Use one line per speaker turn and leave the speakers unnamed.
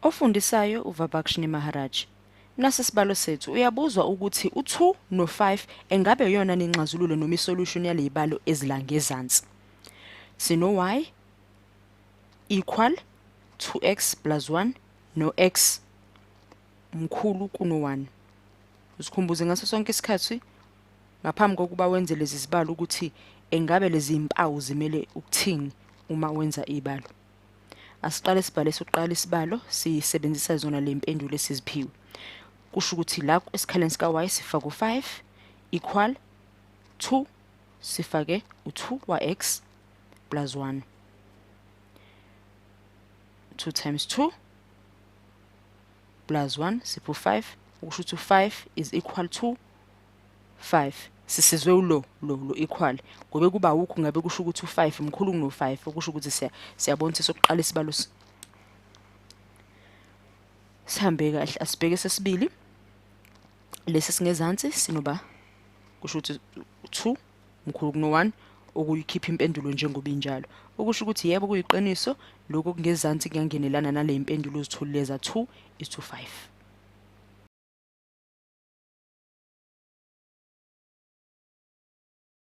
Ofundisayo uVabakshini Maharaj. Nasi isibalo sethu uyabuzwa ukuthi u2 no5 engabe yona ninxazululo noma isolution yalezibalo ezilangezansi. Sino y equal 2x plus 1 no x mkhulu kuno1. Usikhumbuze ngaso sonke isikhathi ngaphambi kokuba wenze lezi zibalo ukuthi engabe lezi impawu zimele ukuthini uma wenza ibalo. Asiqale sibhale sokuqala isibalo sisebenzisa zona lempendulo esiziphiwe. Kusho ukuthi la esikhaleni sika y sifaka u5 equal 2 sifake u2 wa x plus 1. 2 times 2 plus 1 sipho 5 ukusho ukuthi 5 is equal to 5. Sisizwe lo equal ngobe kuba ukho ngabe kusho ukuthi u5 mkhulu kuno5 okusho ukuthi siyabona ukuthi sokuqala isibalo sihambe kahle. Asibheke sesibili lesi singezansi sinoba kusho ukuthi 2 mkhulu kuno1 okuyikhipha impendulo njengoba injalo okusho ukuthi yebo kuyiqiniso lokho kungezansi kuyangenelana nale impendulo uzitholileza 2 is to 5.